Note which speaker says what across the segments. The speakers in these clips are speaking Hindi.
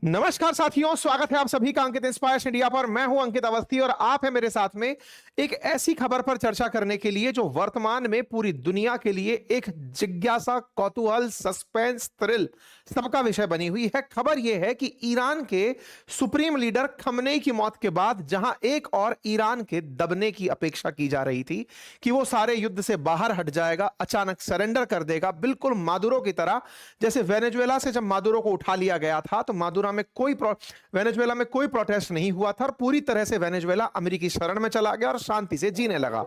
Speaker 1: नमस्कार साथियों, स्वागत है आप सभी का अंकित इंस्पायर्स इंडिया पर। मैं हूं अंकित अवस्थी और आप हैं मेरे साथ में एक ऐसी खबर पर चर्चा करने के लिए जो वर्तमान में पूरी दुनिया के लिए एक जिज्ञासा, कौतूहल, सस्पेंस, थ्रिल सबका विषय बनी हुई है। खबर यह है कि ईरान के सुप्रीम लीडर खमनेई की मौत के बाद जहां एक और ईरान के दबने की अपेक्षा की जा रही थी कि वो सारे युद्ध से बाहर हट जाएगा, अचानक सरेंडर कर देगा, बिल्कुल मादुरो की तरह। जैसे वेनेजुएला से जब मादुरो को उठा लिया गया था तो वेनेजुएला में कोई प्रोटेस्ट नहीं हुआ था और पूरी तरह से वेनेजुएला अमेरिकी शरण में चला गया और शांति से जीने लगा।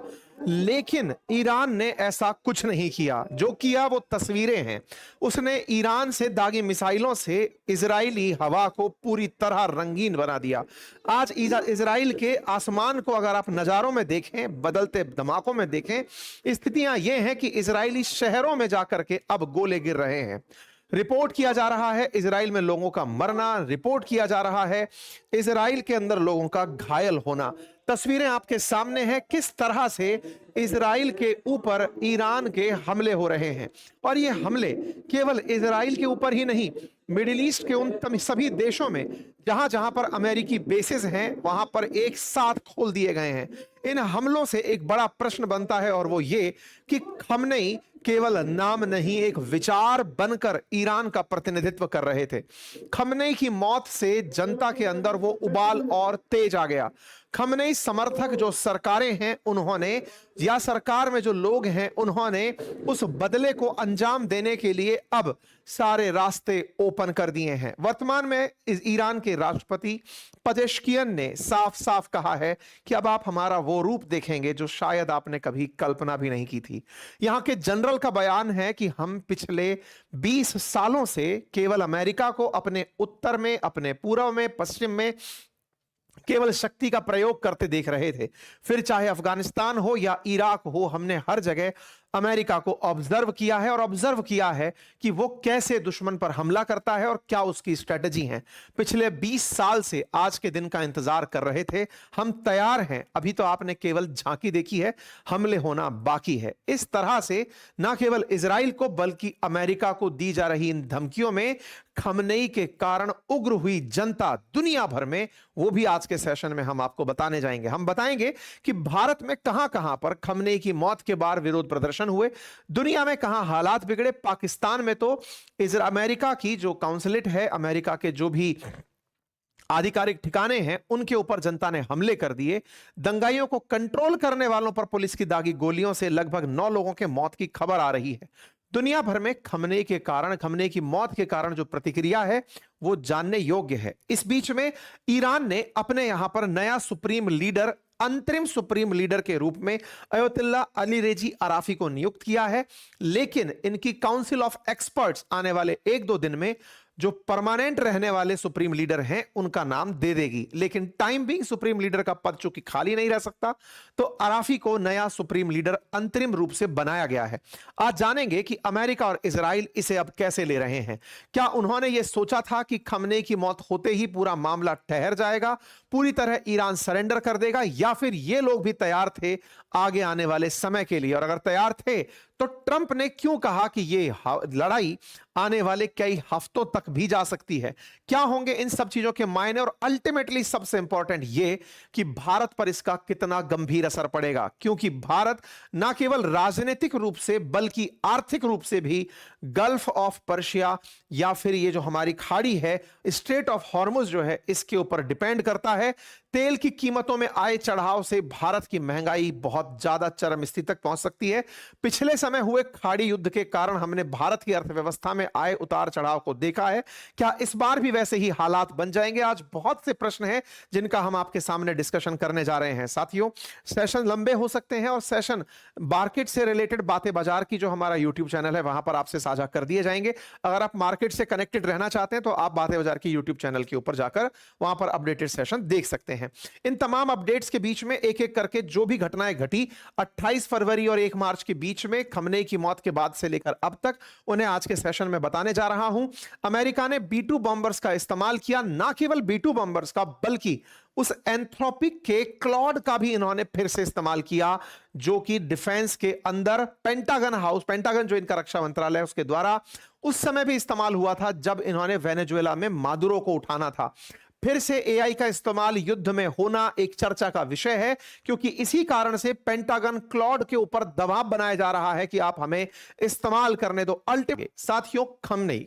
Speaker 1: लेकिन ईरान ने ऐसा कुछ नहीं किया। जो किया वो तस्वीरें हैं। उसने ईरान से दागी मिसाइलों से इजरायली हवा को पूरी तरह रंगीन बना दिया। आज इजराइल के आसमान को अगर आप नजारों में देखें, बदलते धमाकों में देखें, स्थितियां ये हैं कि इजरायली शहरों में जाकर के अब गोले गिर रहे हैं। रिपोर्ट किया जा रहा है इजराइल में लोगों का मरना, रिपोर्ट किया जा रहा है इजराइल के अंदर लोगों का घायल होना। तस्वीरें आपके सामने हैं किस तरह से इजराइल के ऊपर ईरान के हमले हो रहे हैं। और ये हमले केवल इजराइल के ऊपर ही नहीं, मिडिल ईस्ट के उन सभी देशों में जहां जहां पर अमेरिकी बेसिस हैं वहां पर एक साथ खोल दिए गए हैं। इन हमलों से एक बड़ा प्रश्न बनता है और वो ये कि खमनेई केवल नाम नहीं, एक विचार बनकर ईरान का प्रतिनिधित्व कर रहे थे। खमनेई की मौत से जनता के अंदर वो उबाल और तेज आ गया। खमनेई समर्थक जो सरकारें हैं उन्होंने, या सरकार में जो लोग हैं उन्होंने उस बदले को अंजाम देने के लिए अब सारे रास्ते ओपन कर दिए हैं। वर्तमान में ईरान के राष्ट्रपति पजेश्कियन ने साफ साफ कहा है कि अब आप हमारा वो रूप देखेंगे जो शायद आपने कभी कल्पना भी नहीं की थी। यहां के जनरल का बयान है कि हम पिछले 20 सालों से केवल अमेरिका को अपने उत्तर में, अपने पूर्व में, पश्चिम में केवल शक्ति का प्रयोग करते देख रहे थे। फिर चाहे अफगानिस्तान हो या इराक हो, हमने हर जगह अमेरिका को ऑब्जर्व किया है और ऑब्जर्व किया है कि वो कैसे दुश्मन पर हमला करता है और क्या उसकी स्ट्रेटजी है। पिछले 20 साल से आज के दिन का इंतजार कर रहे थे। हम तैयार हैं, अभी तो आपने केवल झांकी देखी है, हमले होना बाकी है। इस तरह से ना केवल इजराइल को बल्कि अमेरिका को दी जा रही इन धमकियों में खमनेई के कारण उग्र हुई जनता दुनिया भर में, वो भी आज के सेशन में हम आपको बताने जाएंगे। हम बताएंगे कि भारत में कहां कहां पर खमनेई की मौत के बाद विरोध प्रदर्शन हुए, दुनिया में कहां हालात बिगड़े। पाकिस्तान में तो अमेरिका की जो काउंसिलेट है, अमेरिका के जो भी आधिकारिक ठिकाने हैं, उनके ऊपर जनता ने हमले कर दिए। दंगाइयों को कंट्रोल करने वालों पर पुलिस की दागी गोलियों से लगभग 9 लोगों के मौत की खबर आ रही है। दुनिया भर में खमनेई के कारण, खमनेई की मौत के कारण जो प्रतिक्रिया है वो जानने योग्य है। इस बीच में ईरान ने अपने यहां पर नया सुप्रीम लीडर, अंतरिम सुप्रीम लीडर के रूप में अयतुल्ला अली रेजी अराफी को नियुक्त किया है। लेकिन इनकी काउंसिल ऑफ एक्सपर्ट्स आने वाले 1-2 दिन में जो परमानेंट रहने वाले सुप्रीम लीडर हैं उनका नाम दे देगी। लेकिन टाइम भी सुप्रीम लीडर का पद चूंकि खाली नहीं रह सकता, तो अराफी को नया सुप्रीम लीडर अंतरिम रूप से बनाया गया है। आज जानेंगे कि अमेरिका और इजराइल इसे अब कैसे ले रहे हैं। क्या उन्होंने यह सोचा था कि खमनेई की मौत होते ही पूरा मामला ठहर जाएगा, पूरी तरह ईरान सरेंडर कर देगा, या फिर ये लोग भी तैयार थे आगे आने वाले समय के लिए? और अगर तैयार थे तो ट्रंप ने क्यों कहा कि ये लड़ाई आने वाले कई हफ्तों तक भी जा सकती है? क्या होंगे इन सब चीजों के मायने? और अल्टीमेटली सबसे इंपॉर्टेंट ये कि भारत पर इसका कितना गंभीर असर पड़ेगा, क्योंकि भारत ना केवल राजनीतिक रूप से बल्कि आर्थिक रूप से भी गल्फ ऑफ पर्शिया या फिर ये जो हमारी खाड़ी है, स्ट्रेट ऑफ हॉर्मुज जो है, इसके ऊपर डिपेंड करता है। तेल की कीमतों में आए चढ़ाव से भारत की महंगाई बहुत ज्यादा चरम स्थिति तक पहुंच सकती है। पिछले समय हुए खाड़ी युद्ध के कारण हमने भारत की अर्थव्यवस्था में आए उतार चढ़ाव को देखा है। क्या इस बार भी वैसे ही हालात बन जाएंगे? आज बहुत से प्रश्न हैं जिनका हम आपके सामने डिस्कशन करने जा रहे हैं। साथियों, सेशन लंबे हो सकते हैं और सेशन मार्केट से रिलेटेड बातें बाजार की जो हमारा यूट्यूब चैनल है वहां पर आपसे साझा कर दिए जाएंगे। अगर आप मार्केट से कनेक्टेड रहना चाहते हैं तो आप बातें बाजार की यूट्यूब चैनल के ऊपर जाकर वहां पर अपडेटेड सेशन देख सकते हैं। इन तमाम अपडेट्स के बीच में एक एक करके जो भी घटनाएं घटी 28 फरवरी और 1 मार्च के बीच में खमनेई की मौत के बाद से लेकर अब तक, उन्हें आज के सेशन में बताने जा रहा हूं। अमेरिका ने B2 बॉम्बर्स का इस्तेमाल किया, ना केवल B2 बॉम्बर्स का बल्कि उस एंथ्रोपिक के क्लॉड का भी इन्होंने फिर से इस्तेमाल किया, जो कि डिफेंस के अंदर पेंटागन हाउस, पेंटागन जो इनका रक्षा मंत्रालय है उसके द्वारा उस समय भी इस्तेमाल हुआ था जब इन्होंने वेनेजुएला में मादुरो को उठाना था। फिर से एआई का इस्तेमाल युद्ध में होना एक चर्चा का विषय है, क्योंकि इसी कारण से पेंटागन क्लॉड के ऊपर दबाव बनाया जा रहा है कि आप हमें इस्तेमाल करने दो। अल्टीमेटली साथियों,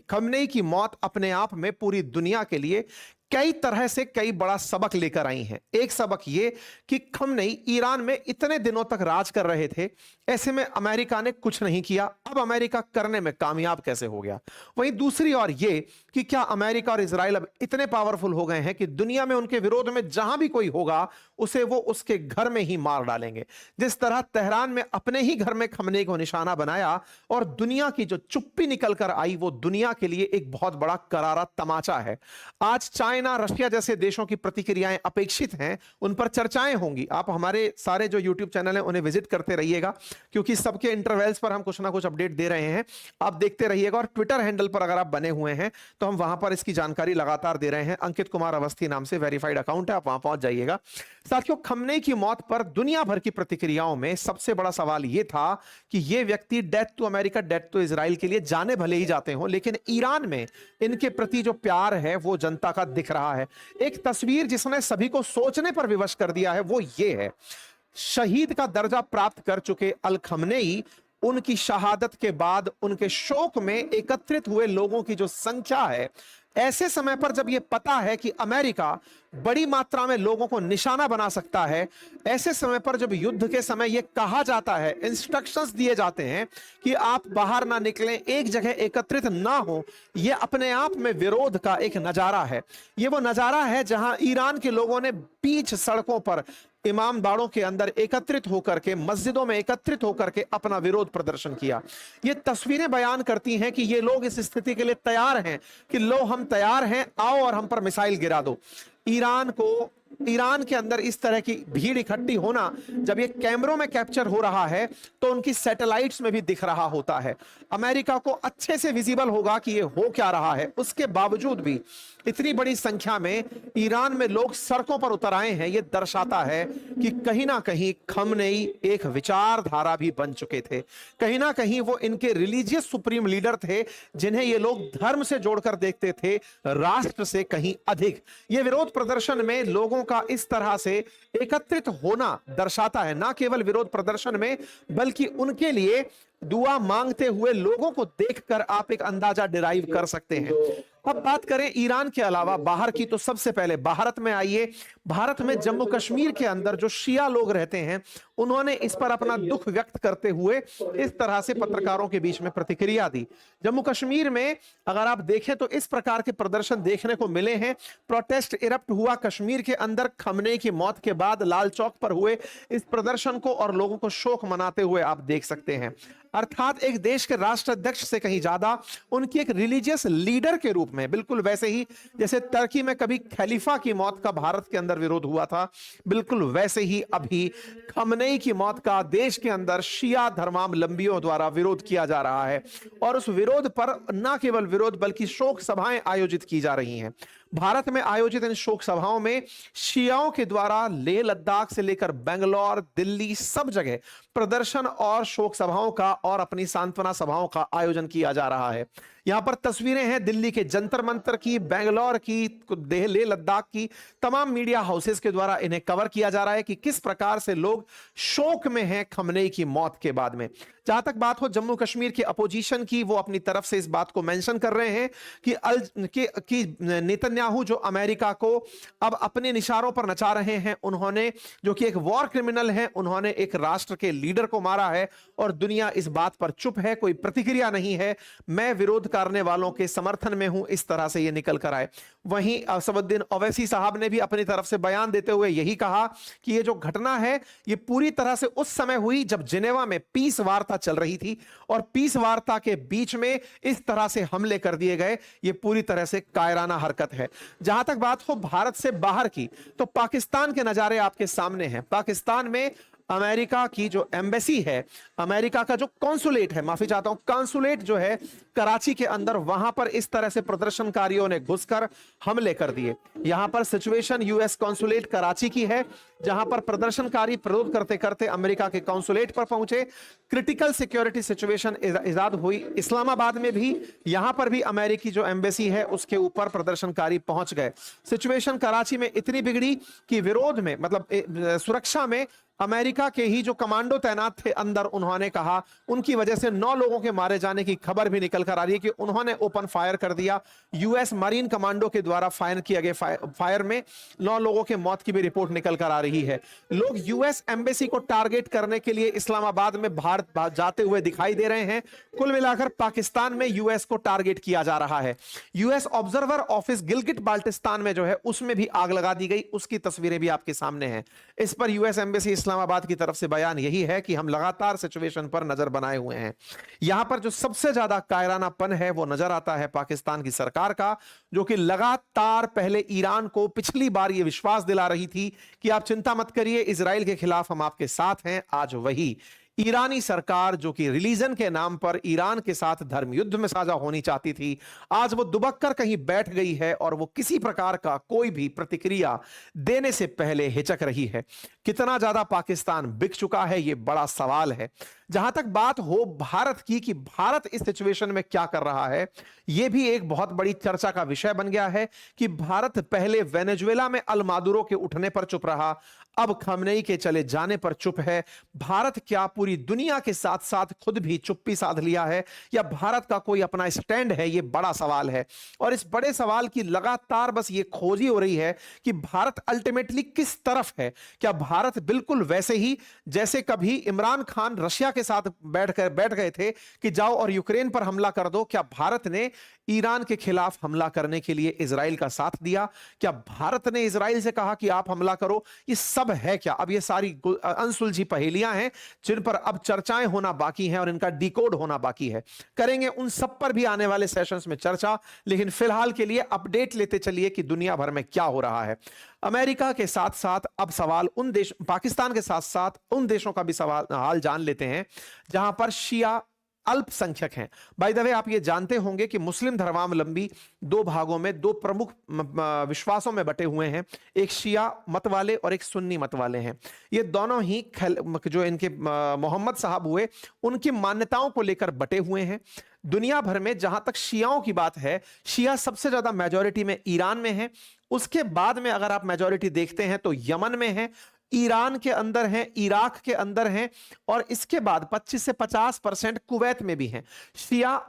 Speaker 1: खमनेई की मौत अपने आप में पूरी दुनिया के लिए कई तरह से कई बड़ा सबक लेकर आई हैं। एक सबक यह कि खमनेई ईरान में इतने दिनों तक राज कर रहे थे, ऐसे में अमेरिका ने कुछ नहीं किया, अब अमेरिका करने में कामयाब कैसे हो गया। वहीं दूसरी ओर यह कि क्या अमेरिका और इजराइल अब इतने पावरफुल हो गए हैं कि दुनिया में उनके विरोध में जहां भी कोई होगा उसे वो उसके घर में ही मार डालेंगे। जिस तरह तेहरान में अपने ही घर में खमनेई को निशाना बनाया और दुनिया की जो चुप्पी निकल कर आई वो दुनिया के लिए एक बहुत बड़ा करारा तमाचा है। आज चाइना, रशिया जैसे देशों की प्रतिक्रियाएं अपेक्षित हैं, उन पर चर्चाएं होंगी। आप हमारे सारे जो यूट्यूब चैनल हैं उन्हें विजिट करते रहिएगा, क्योंकि सबके इंटरवल्स पर हम कुछ ना कुछ अपडेट दे रहे हैं, आप देखते रहिएगा। और ट्विटर हैंडल पर अगर आप बने हुए हैं तो हम वहां पर इसकी जानकारी लगातार दे रहे हैं। अंकित कुमार अवस्थी नाम से वेरीफाइड अकाउंट है, आप वहां पहुंच जाइएगा। साथियों, खमनेई की मौत पर दुनिया भर की प्रतिक्रियाओं में सबसे बड़ा सवाल यह था कि यह व्यक्ति death to America, death to Israel के लिए जाने भले ही जाते हों, लेकिन ईरान में इनके प्रति जो प्यार है वो जनता का दिख रहा है। एक तस्वीर जिसने सभी को सोचने पर विवश कर दिया है वो ये है। शहीद का दर्जा प्राप्त कर चुके अल खमनेई, उनकी शहादत के बाद उनके शोक में एकत्रित हुए लोगों की जो संख्या है, ऐसे समय पर जब यह पता है कि अमेरिका बड़ी मात्रा में लोगों को निशाना बना सकता है, ऐसे समय पर जब युद्ध के समय यह कहा जाता है, इंस्ट्रक्शंस दिए जाते हैं कि आप बाहर ना निकलें, एक जगह एकत्रित ना हो, यह अपने आप में विरोध का एक नजारा है। यह वो नजारा है जहां ईरान के लोगों ने बीच सड़कों पर, इमामबाड़ों के अंदर एकत्रित होकर के, मस्जिदों में एकत्रित होकर के अपना विरोध प्रदर्शन किया। ये तस्वीरें बयान करती हैं कि ये लोग इस स्थिति के लिए तैयार हैं कि लो हम तैयार हैं, आओ और हम पर मिसाइल गिरा दो। ईरान के अंदर इस तरह की भीड़ इकट्ठी होना जब ये कैमरों में कैप्चर हो रहा है तो उनकी सैटेलाइट्स में भी दिख रहा होता है। अमेरिका को अच्छे से विजिबल होगा कि ये हो क्या रहा है। उसके बावजूद भी इतनी बड़ी संख्या में ईरान में लोग सड़कों पर उतर आए हैं। ये दर्शाता है कि कहीं ना कहीं खमनेई एक विचारधारा भी बन चुके थे, कहीं ना कहीं वो इनके रिलीजियस सुप्रीम लीडर थे जिन्हें ये लोग धर्म से जोड़कर देखते थे, राष्ट्र से कहीं अधिक। ये विरोध प्रदर्शन में लोगों का इस तरह से एकत्रित होना दर्शाता है, ना केवल विरोध प्रदर्शन में बल्कि उनके लिए दुआ मांगते हुए लोगों को देखकर आप एक अंदाजा डिराइव कर सकते हैं। अब बात करें ईरान के अलावा बाहर की, तो सबसे पहले भारत में आइए। भारत में जम्मू कश्मीर के अंदर जो शिया लोग रहते हैं उन्होंने इस पर अपना दुख व्यक्त करते हुए इस तरह से पत्रकारों के बीच में प्रतिक्रिया दी। जम्मू कश्मीर में अगर आप देखें तो इस प्रकार के प्रदर्शन देखने को मिले हैं। प्रोटेस्ट इरप्ट हुआ कश्मीर के अंदर खमनेई की मौत के बाद, लाल चौक पर हुए इस प्रदर्शन को और लोगों को शोक मनाते हुए आप देख सकते हैं। अर्थात एक देश के राष्ट्राध्यक्ष से कहीं ज्यादा उनकी एक रिलीजियस लीडर के रूप में, बिल्कुल वैसे ही जैसे तुर्की में कभी खलीफा की मौत का भारत के अंदर विरोध हुआ था, बिल्कुल वैसे ही अभी खमनेई की मौत का देश के अंदर शिया धर्मावलंबियों द्वारा विरोध किया जा रहा है। और उस विरोध पर न केवल विरोध बल्कि शोक सभाएं आयोजित की जा रही हैं। भारत में आयोजित इन शोक सभाओं में शियाओं के द्वारा लेह लद्दाख से लेकर बेंगलोर, दिल्ली, सब जगह प्रदर्शन और शोक सभाओं का और अपनी सांत्वना सभाओं का आयोजन किया जा रहा है। यहां पर तस्वीरें हैं दिल्ली के जंतर मंतर की, बेंगलोर की, लेह लद्दाख की। तमाम मीडिया हाउसेस के द्वारा इन्हें कवर किया जा रहा है कि किस प्रकार से लोग शोक में हैं खमनेई की मौत के बाद में। जहां तक बात हो जम्मू कश्मीर की अपोजिशन की, वो अपनी तरफ से इस बात को मेंशन कर रहे हैं कि नेतन्याहू जो अमेरिका को अब अपने निशानों पर नचा रहे हैं, उन्होंने, जो कि एक वॉर क्रिमिनल हैं, उन्होंने एक राष्ट्र के लीडर को मारा है और दुनिया इस बात पर चुप है, कोई प्रतिक्रिया नहीं है। मैं विरोध करने वालों के समर्थन में हूं, इस तरह से ये निकल कर आए। वहीं असदुद्दीन ओवैसी साहब ने भी अपनी तरफ से बयान देते हुए यही कहा कि ये जो घटना है ये पूरी तरह से उस समय हुई जब जिनेवा में पीस वार्ता चल रही थी और पीस वार्ता के बीच में इस तरह से हमले कर दिए गए। ये पूरी तरह से कायराना हरकत है। जहां तक बात हो भारत से बाहर की, तो पाकिस्तान के नजारे आपके सामने हैं। पाकिस्तान में अमेरिका की जो एम्बेसी है, अमेरिका का जो कॉन्सुलेट है, माफी चाहता हूं, कॉन्सुलेट जो है कराची के अंदर, वहां पर इस तरह से प्रदर्शनकारियों ने घुसकर हमले कर दिए। यहां पर सिचुएशन यूएस कॉन्सुलेट कराची की है, जहां पर प्रदर्शनकारी विरोध करते करते अमेरिका के कॉन्सुलेट पर पहुंचे। क्रिटिकल सिक्योरिटी सिचुएशन इजाद हुई इस्लामाबाद में भी, यहां पर भी अमेरिकी जो एम्बेसी है उसके ऊपर प्रदर्शनकारी पहुंच गए। सिचुएशन कराची में इतनी बिगड़ी कि विरोध में, मतलब सुरक्षा में अमेरिका के ही जो कमांडो तैनात थे अंदर, उन्होंने कहा उनकी वजह से 9 लोगों के मारे जाने की खबर भी निकल कर आ रही है कि उन्होंने ओपन फायर कर दिया। यूएस मरीन कमांडो के द्वारा फायर किया गया फायर में 9 लोगों के मौत की भी रिपोर्ट निकल कर आ रही है। लोग यूएस एम्बेसी को टारगेट करने के लिए इस्लामाबाद में भारत जाते हुए दिखाई दे रहे हैं। कुल मिलाकर पाकिस्तान में यूएस को टारगेट किया जा रहा है। US observer office Gilgit Baltistan में जो है उसमें भी आग लगा दी गई, उसकी तस्वीरें भी आपके सामने हैं। इस पर यूएस एम्बेसी इस्लामाबाद की तरफ से बयान यही है कि हम लगातार सिचुएशन पर नजर बनाए हुए हैं। यहां पर जो सबसे ज्यादा कायरानापन है वो नजर आता है पाकिस्तान की सरकार का, जो कि लगातार पहले ईरान को पिछली बार यह विश्वास दिला रही थी कि आप चिंता मत करिए, इजराइल के खिलाफ हम आपके साथ हैं। आज वही ईरानी सरकार जो कि रिलीजन के नाम पर ईरान के साथ धर्म युद्ध में साझा होनी चाहती थी, आज वो दुबक कर कहीं बैठ गई है और वो किसी प्रकार का कोई भी प्रतिक्रिया देने से पहले हिचक रही है। कितना ज्यादा पाकिस्तान बिक चुका है, ये बड़ा सवाल है। जहां तक बात हो भारत की कि भारत इस सिचुएशन में क्या कर रहा है, यह भी एक बहुत बड़ी चर्चा का विषय बन गया है कि भारत पहले वेनेजुएला में अल मादुरो के उठने पर चुप रहा, अब खमेनी के चले जाने पर चुप है। भारत क्या पूरी दुनिया के साथ साथ खुद भी चुप्पी साध लिया है, या भारत का कोई अपना स्टैंड है? यह बड़ा सवाल है। और इस बड़े सवाल की लगातार बस ये खोज ही हो रही है कि भारत अल्टीमेटली किस तरफ है। क्या भारत बिल्कुल वैसे ही जैसे कभी इमरान खान रशिया के साथ बैठ गए थे कि जाओ और यूक्रेन पर हमला कर दो, क्या भारत ने ईरान के खिलाफ हमला करने के लिए इजराइल का साथ दिया? क्या भारत ने इजराइल से कहा कि आप हमला करो? ये सब है क्या? अब ये सारी अनसुलझी पहेलियां हैं जिन पर अब चर्चाएं होना बाकी हैं और इनका डिकोड होना बाकी है। करेंगे उन सब पर भी आने वाले सेशंस में चर्चा, लेकिन फिलहाल के लिए अपडेट लेते चलिए कि दुनिया भर में क्या हो रहा है। अमेरिका के साथ साथ अब सवाल उन देश, पाकिस्तान के साथ साथ उन देशों का भी सवाल हाल जान लेते हैं जहां पर शिया अल्पसंख्यक हैं। बाय द वे आप ये जानते होंगे कि मुस्लिम धर्मावलंबी 2 भागों में, 2 प्रमुख विश्वासों में बटे हुए हैं, एक शिया मत वाले और एक सुन्नी मत वाले हैं। ये दोनों ही जो इनके मोहम्मद साहब हुए उनकी मान्यताओं को लेकर बटे हुए हैं। दुनिया भर में जहां तक शियाओं की बात है, शिया सबसे ज्यादा मेजॉरिटी में ईरान में है। उसके बाद में अगर आप मेजॉरिटी देखते हैं तो यमन में है, ईरान के अंदर हैं, इराक के अंदर हैं, और इसके बाद 25 से 50% कुवैत में भी हैं। शिया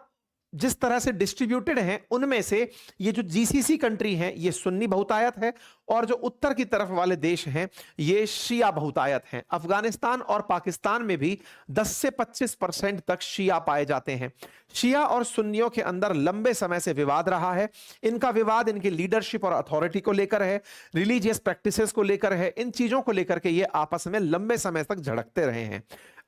Speaker 1: जिस तरह से डिस्ट्रीब्यूटेड हैं, उनमें से ये जो जीसीसी कंट्री हैं ये सुन्नी बहुतायत है, और जो उत्तर की तरफ वाले देश हैं ये शिया बहुतायत हैं। अफगानिस्तान और पाकिस्तान में भी 10 से 25% तक शिया पाए जाते हैं। शिया और सुन्नियों के अंदर लंबे समय से विवाद रहा है। इनका विवाद इनकी लीडरशिप और अथॉरिटी को लेकर है, रिलीजियस प्रैक्टिसेस को लेकर है। इन चीजों को लेकर के ये आपस में लंबे समय तक झड़कते रहे हैं।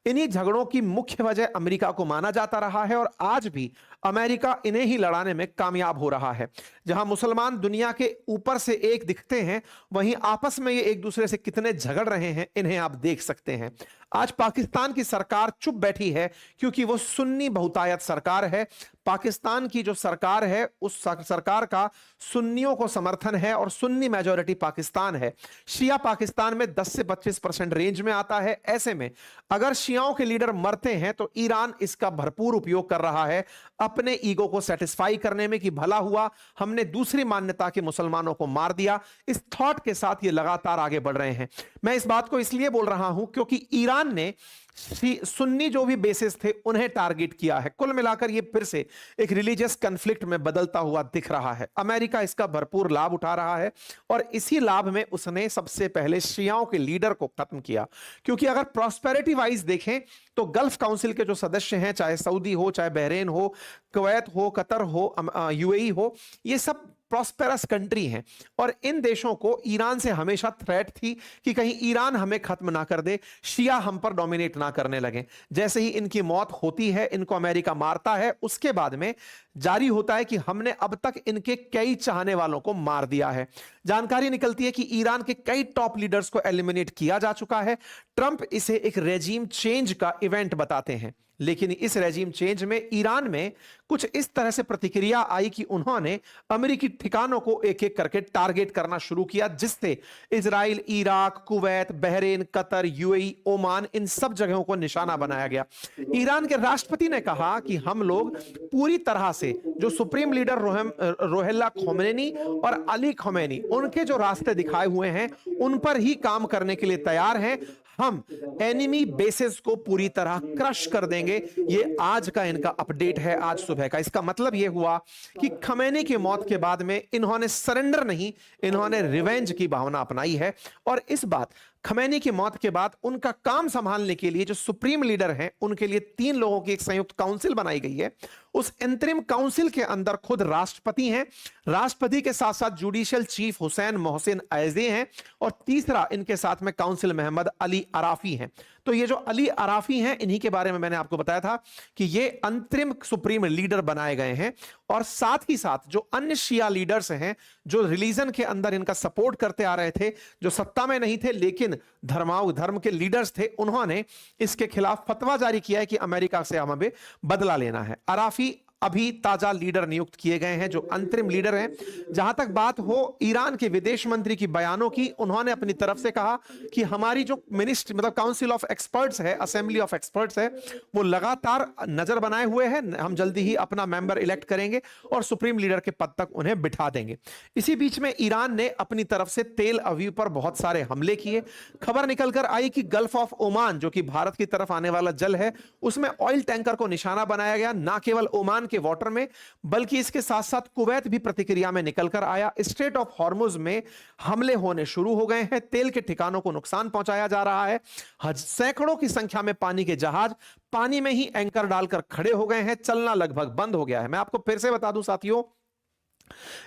Speaker 1: इन्हीं झगड़ों की मुख्य वजह अमेरिका को माना जाता रहा है, और आज भी अमेरिका इन्हें ही लड़ाने में कामयाब हो रहा है। जहां मुसलमान दुनिया के ऊपर से एक दिखते हैं, वहीं आपस में ये एक दूसरे से कितने झगड़ रहे हैं इन्हें आप देख सकते हैं। आज पाकिस्तान की सरकार चुप बैठी है क्योंकि वो सुन्नी बहुतायत सरकार है। पाकिस्तान की जो सरकार है उस सरकार का सुन्नियों को समर्थन है और सुन्नी मेजॉरिटी पाकिस्तान है। शिया पाकिस्तान में 10 से 25% रेंज में आता है। ऐसे में अगर शियाओं के लीडर मरते हैं तो ईरान इसका भरपूर उपयोग कर रहा है अपने ईगो को सेटिस्फाई करने में कि भला हुआ हमने दूसरी मान्यता के मुसलमानों को मार दिया। इस थॉट के साथ ये लगातार आगे बढ़ रहे हैं। मैं इस बात को इसलिए बोल रहा हूं क्योंकि ईरान ने सुन्नी जो भी बेसिस थे उन्हें टारगेट किया है। कुल मिलाकर ये फिर से एक रिलीजियस कन्फ्लिक्ट में बदलता हुआ दिख रहा है। अमेरिका इसका भरपूर लाभ उठा रहा है और इसी लाभ में उसने सबसे पहले शियाओं के लीडर को खत्म किया। क्योंकि अगर प्रॉस्पेरिटी वाइज देखें तो गल्फ काउंसिल के जो सदस्य हैं, चाहे सऊदी हो, चाहे बहरीन हो, कुवैत हो, कतर हो, यूएई हो, ये सब प्रॉस्पेरस कंट्री हैं और इन देशों को ईरान से हमेशा थ्रेट थी कि कहीं ईरान हमें खत्म ना कर दे, शिया हम पर डोमिनेट सामना करने लगे। जैसे ही इनकी मौत होती है, इनको अमेरिका मारता है, उसके बाद में जारी होता है कि हमने अब तक इनके कई चाहने वालों को मार दिया है। जानकारी निकलती है कि ईरान के कई टॉप लीडर्स को एलिमिनेट किया जा चुका है। ट्रंप इसे एक रेजिम चेंज का इवेंट बताते हैं, लेकिन इस रेजिम चेंज में ईरान में कुछ इस तरह से प्रतिक्रिया आई कि उन्होंने अमेरिकी ठिकानों को एक एक करके टारगेट करना शुरू किया, जिससे Israel, Iraq, Kuwait, Bahrain, Qatar, UAE, Oman, इन सब जगहों को निशाना बनाया गया। ईरान के राष्ट्रपति ने कहा कि हम लोग पूरी तरह से जो सुप्रीम लीडर रोहिल्ला खोमेनी और अली खोमेनी, उनके जो रास्ते दिखाए हुए हैं उन पर ही काम करने के लिए तैयार हैं। हम एनिमी बेसेस को पूरी तरह क्रश कर देंगे। ये आज का इनका अपडेट है, आज सुबह का। इसका मतलब यह हुआ कि खमेनी की मौत के बाद में इन्होंने सरेंडर नहीं, इन्होंने रिवेंज की भावना अपनाई है। और इस बात, खमेनी की मौत के बाद उनका काम संभालने के लिए जो सुप्रीम लीडर हैं, उनके लिए 3 लोगों की एक संयुक्त काउंसिल बनाई गई है। उस इंतरिम काउंसिल के अंदर खुद राष्ट्रपति हैं, राष्ट्रपति के साथ साथ जुडिशियल चीफ हुसैन मोहसिन ऐज़ी हैं, और तीसरा इनके साथ में काउंसिल मोहम्मद अली अराफी हैं। तो ये जो अली अराफी हैं, इन्हीं के बारे में मैंने आपको बताया था कि ये अंतरिम सुप्रीम लीडर बनाए गए हैं। और साथ ही साथ जो अन्य शिया लीडर्स हैं, जो रिलीजन के अंदर इनका सपोर्ट करते आ रहे थे, जो सत्ता में नहीं थे लेकिन धर्म के लीडर्स थे, उन्होंने इसके खिलाफ फतवा जारी किया है कि अमेरिका से हमें बदला लेना है। अराफी अभी ताजा लीडर नियुक्त किए गए हैं, जो अंतरिम लीडर हैं। जहां तक बात हो ईरान के विदेश मंत्री की बयानों की, उन्होंने अपनी तरफ से कहा कि हमारी जो मिनिस्ट्री मतलब काउंसिल ऑफ एक्सपर्ट्स है, असेंबली ऑफ एक्सपर्ट्स है, वो लगातार नजर बनाए हुए हैं। हम जल्दी ही अपना मेंबर इलेक्ट करेंगे और सुप्रीम लीडर के पद तक उन्हें बिठा देंगे। इसी बीच में ईरान ने अपनी तरफ से तेल अवीव पर बहुत सारे हमले किए। खबर निकलकर आई कि गल्फ ऑफ ओमान, जो कि भारत की तरफ आने वाला जल है, उसमें ऑयल टैंकर को निशाना बनाया गया। ना केवल ओमान के वाटर में, बल्कि इसके साथ साथ कुवैत भी प्रतिक्रिया में निकलकर आया। स्ट्रेट ऑफ हॉर्मुज में हमले होने शुरू हो गए हैं। तेल के ठिकानों को नुकसान पहुंचाया जा रहा है। सैकड़ों की संख्या में पानी के जहाज पानी में ही एंकर डालकर खड़े हो गए हैं। चलना लगभग बंद हो गया है। मैं आपको फिर से बता दूं साथियों,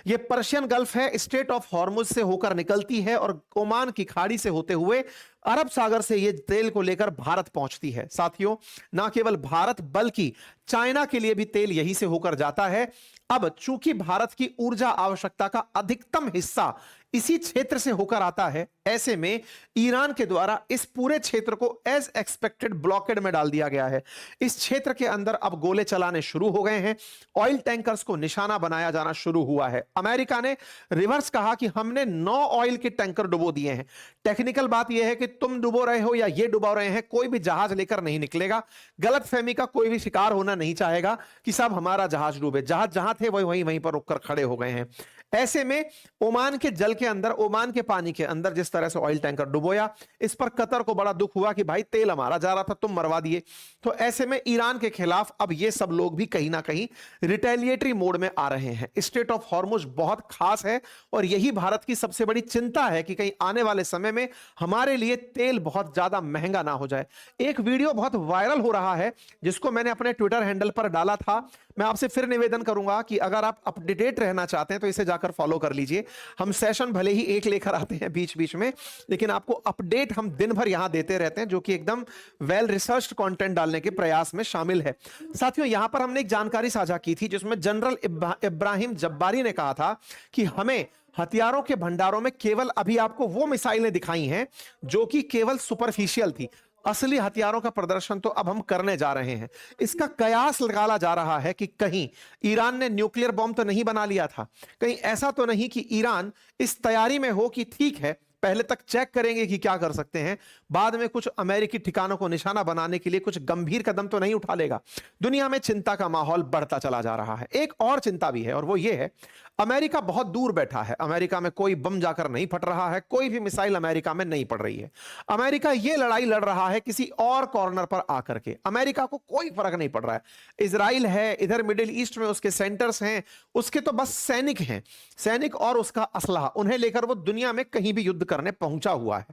Speaker 1: ये पर्शियन गल्फ है, स्ट्रेट ऑफ हॉर्मुज से होकर निकलती है और ओमान की खाड़ी से होते हुए अरब सागर से ये तेल को लेकर भारत पहुंचती है। साथियों, ना केवल भारत बल्कि चाइना के लिए भी तेल यहीं से होकर जाता है। अब चूंकि भारत की ऊर्जा आवश्यकता का अधिकतम हिस्सा इसी क्षेत्र से होकर आता है, ऐसे में ईरान के द्वारा इस पूरे क्षेत्र को एज एक्सपेक्टेड ब्लॉकेड में डाल दिया गया है। इस क्षेत्र के अंदर अब गोले चलाने शुरू हो गए हैं। ऑयल टैंकर्स को निशाना बनाया जाना शुरू हुआ है। अमेरिका ने रिवर्स कहा कि हमने 9 ऑयल के टैंकर डुबो दिए हैं। टेक्निकल बात यह है कि तुम डुबो रहे हो या ये डुबो रहे हैं, कोई भी जहाज लेकर नहीं निकलेगा। गलतफहमी का कोई भी शिकार होना नहीं चाहेगा कि सब हमारा जहाज डूबे। जहाज जहां थे वहीं पर रुककर खड़े हो गए हैं। ऐसे में ओमान के जल के अंदर, ओमान के पानी के अंदर जिस तरह से ऑयल टैंकर डुबोया, इस पर कतर को बड़ा दुख हुआ कि भाई तेल हमारा जा रहा था, तुम मरवा दिए। तो ऐसे में ईरान के खिलाफ अब ये सब लोग भी कहीं ना कहीं रिटेलिएटरी मोड में आ रहे हैं। स्ट्रेट ऑफ हॉर्मुज बहुत खास है और यही भारत की सबसे बड़ी चिंता है कि कहीं आने वाले समय में हमारे लिए तेल बहुत ज्यादा महंगा ना हो जाए। एक वीडियो बहुत वायरल हो रहा है जिसको मैंने अपने ट्विटर हैंडल पर डाला था। मैं आपसे फिर निवेदन करूंगा कि अगर आप अपडेटेड रहना चाहते हैं तो इसे जाकर फॉलो कर लीजिए। हम सेशन भले ही एक लेकर आते हैं बीच बीच में, लेकिन आपको अपडेट हम दिन भर यहां देते रहते हैं, जो कि एकदम वेल रिसर्च्ड कंटेंट डालने के प्रयास में शामिल है। साथियों, यहां पर हमने एक जानकारी साझा की थी जिसमें जनरल इब्राहिम जब्बारी ने कहा था कि हमें हथियारों के भंडारों में केवल अभी आपको वो मिसाइलें दिखाई हैं जो कि केवल सुपरफिशियल थी। असली हथियारों का प्रदर्शन तो अब हम करने जा रहे हैं। इसका कयास लगाया जा रहा है कि कहीं ईरान ने न्यूक्लियर बॉम्ब तो नहीं बना लिया था, कहीं ऐसा तो नहीं कि ईरान इस तैयारी में हो कि ठीक है पहले तक चेक करेंगे कि क्या कर सकते हैं, बाद में कुछ अमेरिकी ठिकानों को निशाना बनाने के लिए कुछ गंभीर कदम तो नहीं उठा लेगा। दुनिया में चिंता का माहौल बढ़ता चला जा रहा है। एक और चिंता भी है और वो ये है, अमेरिका बहुत दूर बैठा है। अमेरिका में कोई बम जाकर नहीं फट रहा है, कोई भी मिसाइल अमेरिका में नहीं पड़ रही है। अमेरिका ये लड़ाई लड़ रहा है किसी और कॉर्नर पर आकर के। अमेरिका को कोई फर्क नहीं पड़ रहा है। इजराइल है, इधर मिडिल ईस्ट में उसके सेंटर्स हैं, उसके तो बस सैनिक हैं, सैनिक और उसका असलहा, उन्हें लेकर वो दुनिया में कहीं भी युद्ध करने पहुंचा हुआ है।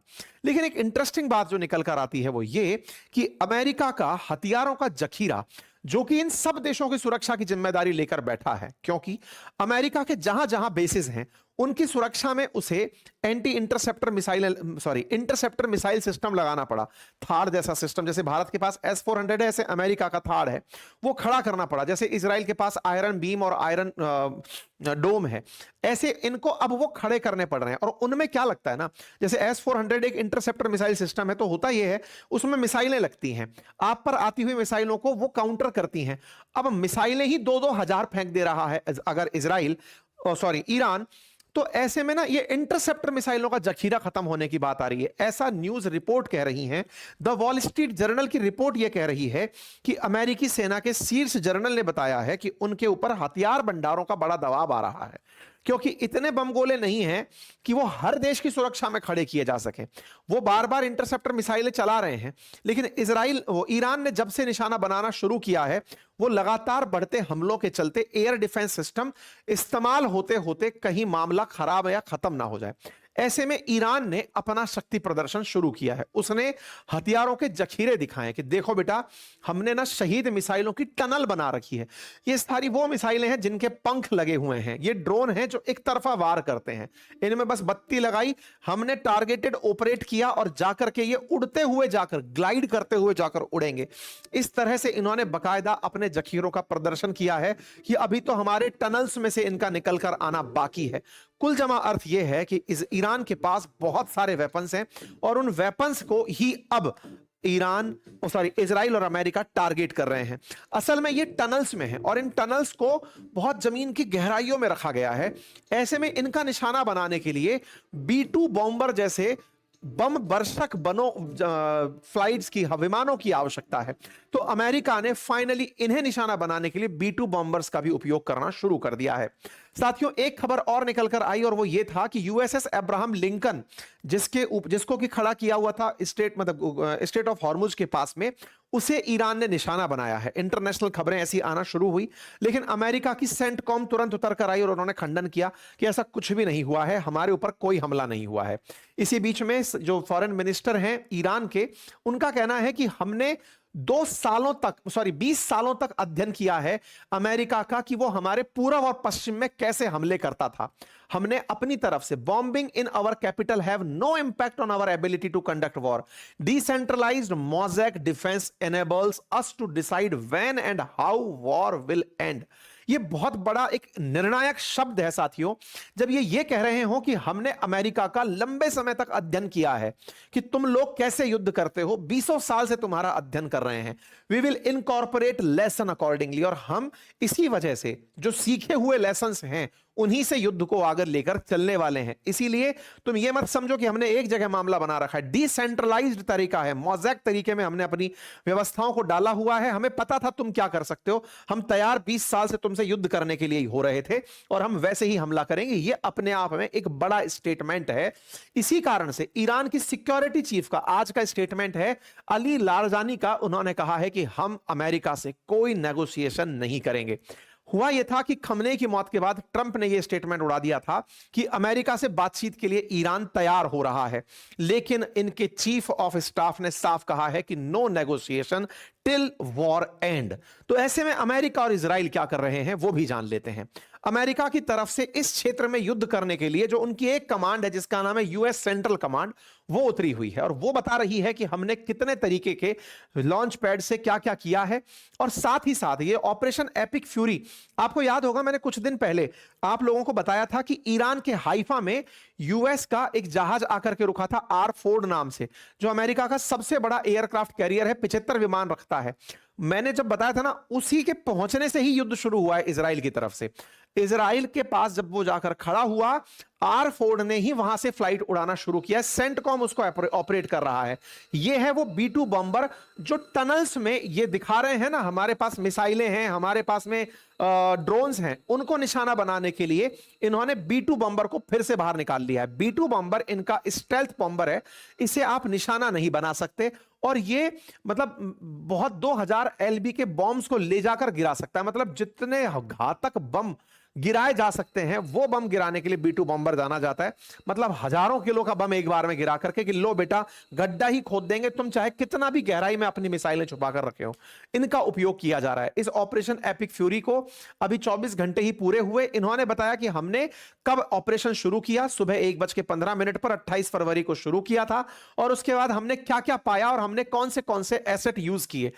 Speaker 1: लेकिन एक इंटरेस्टिंग बात जो निकल कर आती है वो ये कि अमेरिका का हथियारों का जखीरा जो कि इन सब देशों की सुरक्षा की जिम्मेदारी लेकर बैठा है, क्योंकि अमेरिका के जहां जहां बेसिस हैं उनकी सुरक्षा में उसे इंटरसेप्टर मिसाइल सिस्टम लगाना पड़ा। थाड़ जैसा सिस्टम, जैसे भारत के पास S-400 है, ऐसे अमेरिका का थाड़ है, वो खड़ा करना पड़ा। जैसे इजराइल के पास आयरन बीम और आयरन डोम है, ऐसे इनको अब वो खड़े करने पड़ रहे हैं। और उनमें क्या लगता है ना, जैसे S-400 एक इंटरसेप्टर मिसाइल सिस्टम है, तो होता यह है उसमें मिसाइलें लगती हैं, आप पर आती हुई मिसाइलों को वो काउंटर करती हैं। अब मिसाइलें ही 2-2 हजार फेंक दे रहा है अगर ईरान, तो ऐसे में ना ये इंटरसेप्टर मिसाइलों का जखीरा खत्म होने की बात आ रही है। ऐसा न्यूज रिपोर्ट कह रही हैं। द वॉल स्ट्रीट जर्नल की रिपोर्ट यह कह रही है कि अमेरिकी सेना के शीर्ष जनरल ने बताया है कि उनके ऊपर हथियार भंडारों का बड़ा दबाव आ रहा है, क्योंकि इतने बम गोले नहीं हैं कि वो हर देश की सुरक्षा में खड़े किए जा सके। वो बार बार इंटरसेप्टर मिसाइलें चला रहे हैं, लेकिन ईरान ने जब से निशाना बनाना शुरू किया है, वो लगातार बढ़ते हमलों के चलते एयर डिफेंस सिस्टम इस्तेमाल होते होते कहीं मामला खराब या खत्म ना हो जाए। ऐसे में ईरान ने अपना शक्ति प्रदर्शन शुरू किया है। उसने हथियारों के जखीरे दिखाए कि देखो बेटा, हमने ना शहीद मिसाइलों की टनल बना रखी है। ये सारी वो मिसाइलें हैं जिनके पंख लगे हुए हैं, ये ड्रोन हैं जो एक तरफा वार करते हैं, इनमें बस बत्ती लगाई, हमने टारगेटेड ऑपरेट किया और जाकर के ये उड़ते हुए जाकर, ग्लाइड करते हुए जाकर उड़ेंगे। इस तरह से इन्होंने बकायदा अपने जखीरों का प्रदर्शन किया है कि अभी तो हमारे टनल्स में से इनका निकलकर आना बाकी है। कुल जमा अर्थ यह है कि ईरान के पास बहुत सारे वेपन्स हैं और उन वेपन्स को ही अब इजराइल और अमेरिका टारगेट कर रहे हैं। असल में ये टनल्स में है और इन टनल्स को बहुत जमीन की गहराइयों में रखा गया है। ऐसे में इनका निशाना बनाने के लिए B-2 बॉम्बर जैसे बम वर्षक फ्लाइट्स की, विमानों की आवश्यकता है। तो अमेरिका ने फाइनली इन्हें निशाना बनाने के लिए B-2 बॉम्बर्स का भी उपयोग करना शुरू कर दिया है। साथियों, एक खबर और निकलकर आई और वो ये था कि USS अब्राहम लिंकन, जिसको कि खड़ा किया हुआ था स्टेट ऑफ हॉर्मुज के पास में, उसे ईरान ने निशाना बनाया है। इंटरनेशनल खबरें ऐसी आना शुरू हुई, लेकिन अमेरिका की सेंटकॉम तुरंत उतर कर आई और उन्होंने खंडन किया कि ऐसा कुछ भी नहीं हुआ है, हमारे ऊपर कोई हमला नहीं हुआ है। इसी बीच में जो फॉरेन मिनिस्टर हैं ईरान के, उनका कहना है कि हमने 20 सालों तक अध्ययन किया है अमेरिका का कि वो हमारे पूर्व और पश्चिम में कैसे हमले करता था। हमने अपनी तरफ से bombing in our capital have no impact on our ability to conduct war. Decentralized mosaic defence enables us to decide when and how war will end। ये बहुत बड़ा एक निर्णायक शब्द है साथियों, जब ये कह रहे हो कि हमने अमेरिका का लंबे समय तक अध्ययन किया है कि तुम लोग कैसे युद्ध करते हो, 20 साल से तुम्हारा अध्ययन कर रहे हैं। We will incorporate lesson accordingly, और हम इसी वजह से जो सीखे हुए लेसन्स हैं उन्हीं से युद्ध को आगे लेकर चलने वाले हैं। इसीलिए तुम ये मत समझो कि हमने एक जगह मामला बना रखा है। डिसेंट्रलाइज्ड तरीका है, मोज़ेक तरीके में हमने अपनी व्यवस्थाओं को डाला हुआ है। हमें पता था तुम क्या कर सकते हो, हम तैयार 20 साल से तुमसे युद्ध करने के लिए ही हो रहे थे और हम वैसे ही हमला करेंगे। ये अपने आप में एक बड़ा स्टेटमेंट है। इसी कारण से ईरान की सिक्योरिटी चीफ का आज का स्टेटमेंट है, अली लारजानी का। उन्होंने कहा है कि हम अमेरिका से कोई नेगोशिएशन नहीं करेंगे। हुआ यह था कि खमने की मौत के बाद ट्रंप ने यह स्टेटमेंट उड़ा दिया था कि अमेरिका से बातचीत के लिए ईरान तैयार हो रहा है, लेकिन इनके चीफ ऑफ स्टाफ ने साफ कहा है कि no negotiation till war end. तो ऐसे में अमेरिका और इजराइल क्या कर रहे हैं वो भी जान लेते हैं। अमेरिका की तरफ से इस क्षेत्र में युद्ध करने के लिए जो उनकी एक कमांड है जिसका नाम है यूएस सेंट्रल कमांड, वो उतरी हुई है और वो बता रही है कि हमने कितने तरीके के लॉन्च पैड से क्या क्या किया है। और साथ ही साथ ये ऑपरेशन एपिक फ्यूरी, आपको याद होगा मैंने कुछ दिन पहले आप लोगों को बताया था कि ईरान के हाइफा में यूएस का एक जहाज आकर के रुका था R-4 नाम से, जो अमेरिका का सबसे बड़ा एयरक्राफ्ट कैरियर है, 75 विमान रखता है। मैंने जब बताया था ना, उसी के पहुंचने से ही युद्ध शुरू हुआ है इजराइल की तरफ से। इजराइल के पास जब वो जाकर खड़ा हुआ, R-4 ने ही वहां से फ्लाइट उड़ाना शुरू किया। सेंटकॉम उसको ऑपरेट कर रहा है। ये है वो B-2 बॉम्बर जो टनल्स में ये दिखा रहे हैं ना, हमारे पास मिसाइलें हैं, हमारे पास में ड्रोन्स हैं, उनको निशाना बनाने के लिए इन्होंने B-2 बॉम्बर को फिर से बाहर निकाल लिया है। B-2 बॉम्बर इनका स्टेल्थ बॉम्बर है, इसे आप निशाना नहीं बना सकते और ये मतलब बहुत 2000 LB के बॉम्ब्स को ले जाकर गिरा सकता है। मतलब जितने घातक बम गिराए जा सकते हैं, वो बम गिराने के लिए B2 बॉम्बर जाना जाता है। मतलब हजारों किलो का बम एक बार में गिरा करके कि लो बेटा गड्ढा ही खोद देंगे, तुम चाहे कितना भी गहराई में अपनी मिसाइलें छुपा कर रखे हो। इनका उपयोग किया जा रहा है। इस ऑपरेशन एपिक फ्यूरी को अभी 24 घंटे ही पूरे हुए। इन्होंने बताया कि हमने कब ऑपरेशन शुरू किया, सुबह 1:15 पर 28 फरवरी को शुरू किया था, और उसके बाद हमने क्या क्या पाया और हमने कौन से एसेट यूज किए।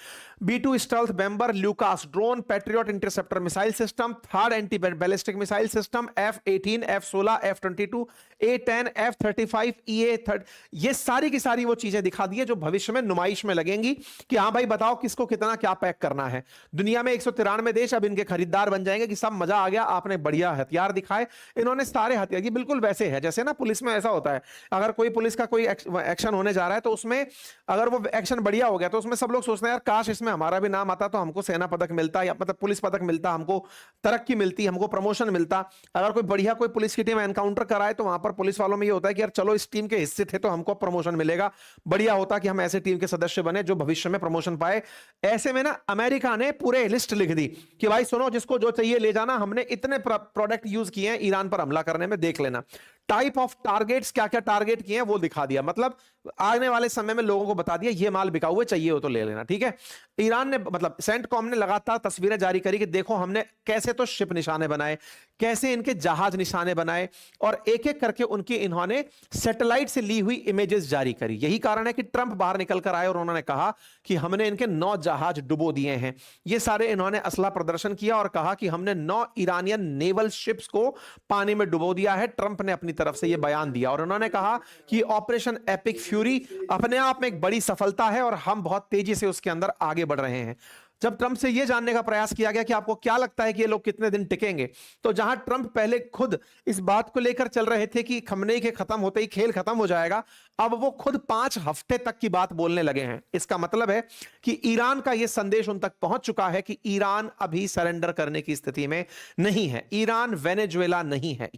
Speaker 1: B2 stealth bomber, Lucas drone, patriot interceptor missile system, third anti ballistic missile system, F-18, F-16, F-22, A-10, F-35, EA-30, ये सारी की सारी वो चीजें दिखा दी है जो भविष्य में नुमाइश में लगेंगी कि हाँ भाई बताओ किसको कितना क्या पैक करना है। दुनिया में 193 देश अब इनके खरीदार बन जाएंगे कि सब मजा आ गया, आपने बढ़िया हथियार दिखाए। इन्होंने सारे हथियार, ये बिल्कुल वैसे है जैसे ना पुलिस में ऐसा होता है, अगर कोई पुलिस का कोई एक्शन होने जा रहा है तो उसमें अगर वो एक्शन बढ़िया हो गया तो उसमें सब लोग सोचते हैं यार काश इसमें हमारा भी नाम आता तो हमको सेना पदक मिलता, या मतलब पुलिस पदक मिलता, हमको तरक्की मिलती, हमको प्रमोशन मिलता। अगर कोई बढ़िया कोई पुलिस की टीम एनकाउंटर कराए तो वहां पर पुलिस वालों में ये होता है कि यार चलो इस टीम के हिस्से थे तो हमको प्रमोशन मिलेगा, बढ़िया होता कि हम ऐसे टीम के सदस्य बने जो भविष्य में प्रमोशन पाए। ऐसे में ना अमेरिका ने पूरे लिस्ट लिख दी कि भाई सुनो जिसको जो चाहिए ले जाना, हमने इतने प्रोडक्ट यूज किए हैं ईरान पर हमला करने में, देख लेना। टाइप ऑफ टारगेट्स, क्या क्या टारगेट किए हैं वो दिखा दिया, मतलब आने वाले समय में लोगों को बता दिया ये माल बिका हुआ चाहिए हो तो ले लेना, ठीक है। ईरान ने मतलब सेंटकॉम ने लगातार तस्वीरें जारी करी कि देखो हमने कैसे तो शिप निशाने बनाए, कैसे इनके जहाज निशाने बनाए, और एक एक करके उनकी इन्होंने सैटेलाइट से ली हुई इमेजेस जारी करी। यही कारण है कि ट्रंप बाहर निकल कर आए और उन्होंने कहा कि हमने इनके 9 जहाज डुबो दिए हैं। ये सारे इन्होंने असला प्रदर्शन किया और कहा कि हमने 9 ईरानियन नेवल शिप्स को पानी में डुबो दिया है। ट्रंप ने अपनी तरफ से यह बयान दिया और उन्होंने कहा कि ऑपरेशन एपिक फ्यूरी अपने आप में एक बड़ी सफलता है और हम बहुत तेजी से उसके अंदर आगे बढ़ रहे हैं। जब ट्रंप से यह जानने का प्रयास किया गया कि आपको क्या लगता है कि ये लोग कितने दिन टिकेंगे, तो जहां ट्रंप पहले खुद इस बात को लेकर चल रहे थे कि खमनेई के खत्म होते ही खेल खत्म हो जाएगा, अब वो खुद 5 हफ्ते तक की बात बोलने लगे हैं। इसका मतलब है कि ईरान का यह संदेश उन तक पहुंच चुका है कि ईरान अभी सरेंडर करने की स्थिति में नहीं है। ईरान वेनेजुएला नहीं है।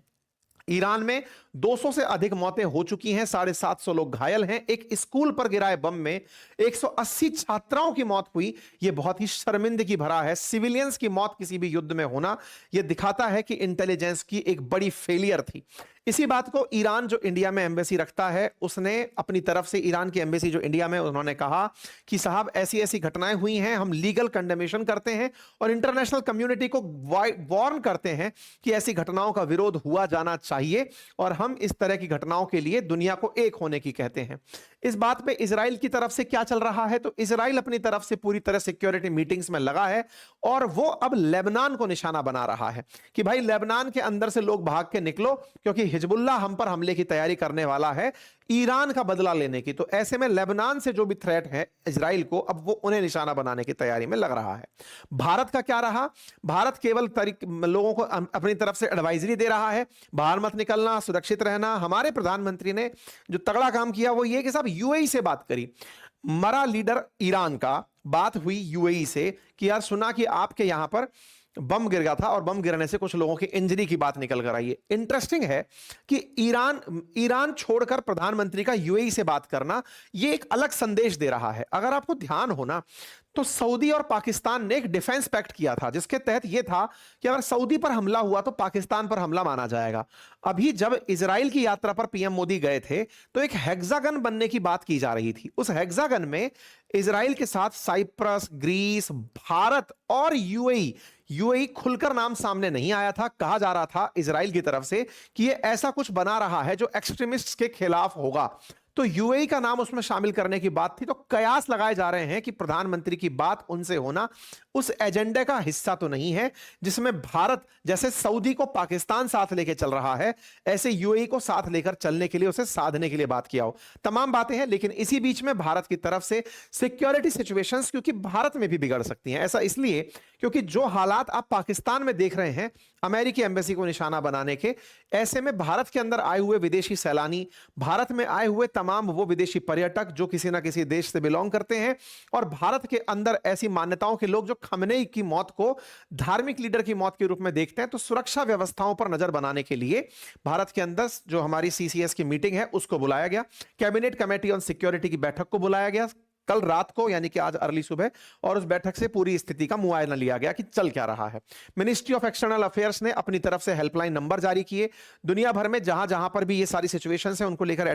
Speaker 1: ईरान में 200 से अधिक मौतें हो चुकी हैं, 750 लोग घायल हैं। एक स्कूल पर गिराए बम में 180 छात्राओं की मौत हुई। यह बहुत ही शर्मिंदगी भरा है। सिविलियंस की मौत किसी भी युद्ध में होना यह दिखाता है कि इंटेलिजेंस की एक बड़ी फेलियर थी। इसी बात को ईरान जो इंडिया में एम्बेसी रखता है उसने अपनी तरफ से, ईरान की एम्बेसी जो इंडिया में, उन्होंने कहा कि साहब ऐसी ऐसी घटनाएं हुई हैं, हम लीगल कंडेमेशन करते हैं और इंटरनेशनल कम्युनिटी को वार्न करते हैं कि ऐसी घटनाओं का विरोध हुआ जाना चाहिए और हम इस तरह की घटनाओं के लिए दुनिया को एक होने की कहते हैं। इस बात पे इजराइल की तरफ से क्या चल रहा है, तो इजराइल अपनी तरफ से पूरी तरह सिक्योरिटी मीटिंग्स में लगा है और वो अब लेबनान को निशाना बना रहा है कि भाई लेबनान के अंदर से लोग भाग के निकलो क्योंकि हिजबुल्लाह हम पर हमले की तैयारी करने वाला है, ईरान का बदला लेने की। तो ऐसे में लेबनान से जो भी थ्रेट है इजराइल को, अब वो उन्हें निशाना बनाने की तैयारी में लग रहा है। भारत का क्या रहा? भारत केवल लोगों को अपनी तरफ से एडवाइजरी दे रहा है, बाहर मत निकलना, सुरक्षित रहना। हमारे प्रधानमंत्री ने जो तगड़ा काम किया वो ये कि साहब यूएई से बात करी। मरा लीडर ईरान का बात हुई यूएई से कि यार सुना कि आपके यहां पर बम गिर गया था और बम गिरने से कुछ लोगों की इंजरी की बात निकल कर आई है। इंटरेस्टिंग है कि ईरान छोड़कर प्रधानमंत्री का यूएई से बात करना यह एक अलग संदेश दे रहा है। अगर आपको ध्यान हो ना तो सऊदी और पाकिस्तान ने एक डिफेंस पैक्ट किया था जिसके तहत यह था कि अगर सऊदी पर हमला हुआ तो पाकिस्तान पर हमला माना जाएगा। अभी जब इजराइल की यात्रा पर पीएम मोदी गए थे तो एक हेक्सागन बनने की बात की जा रही थी। उस हेक्सागन में इजराइल के साथ साइप्रस, ग्रीस, भारत और यूएई खुलकर नाम सामने नहीं आया था। कहा जा रहा था इजराइल की तरफ से कि यह ऐसा कुछ बना रहा है जो एक्सट्रीमिस्ट्स के खिलाफ होगा, तो यूएई का नाम उसमें शामिल करने की बात थी। तो कयास लगाए जा रहे हैं कि प्रधानमंत्री की बात उनसे होना उस एजेंडे का हिस्सा तो नहीं है जिसमें भारत जैसे सऊदी को पाकिस्तान साथ लेके चल रहा है ऐसे यूएई को साथ लेकर चलने के लिए, उसे साधने के लिए बात किया हो। तमाम बातें हैं, लेकिन इसी बीच में भारत की तरफ से सिक्योरिटी सिचुएशंस क्योंकि भारत में भी बिगड़ सकती हैं। ऐसा इसलिए क्योंकि जो हालात आप पाकिस्तान में देख रहे हैं अमेरिकी एम्बेसी को निशाना बनाने के, ऐसे में भारत के अंदर आए हुए विदेशी सैलानी, भारत में आए हुए तमाम वो विदेशी पर्यटक जो किसी ना किसी देश से बिलोंग करते हैं और भारत के अंदर ऐसी मान्यताओं के लोग जो खमनेई की मौत को धार्मिक लीडर की मौत के रूप में देखते हैं, तो सुरक्षा व्यवस्थाओं पर नजर बनाने के लिए भारत के अंदर जो हमारी सीसीएस की मीटिंग है उसको बुलाया गया, कैबिनेट कमेटी ऑन सिक्योरिटी की बैठक को बुलाया गया। कल रात को यानी कि आज अर्ली सुबह, और उस बैठक से पूरी स्थिति का मुआयना लिया गया कि चल क्या रहा है। मिनिस्ट्री ऑफ एक्सटर्नल अफेयर्स ने अपनी तरफ से हेल्पलाइन नंबर जारी किए, दुनिया भर में जहां जहां पर भी ये सारी सिचुएशंस हैं उनको लेकर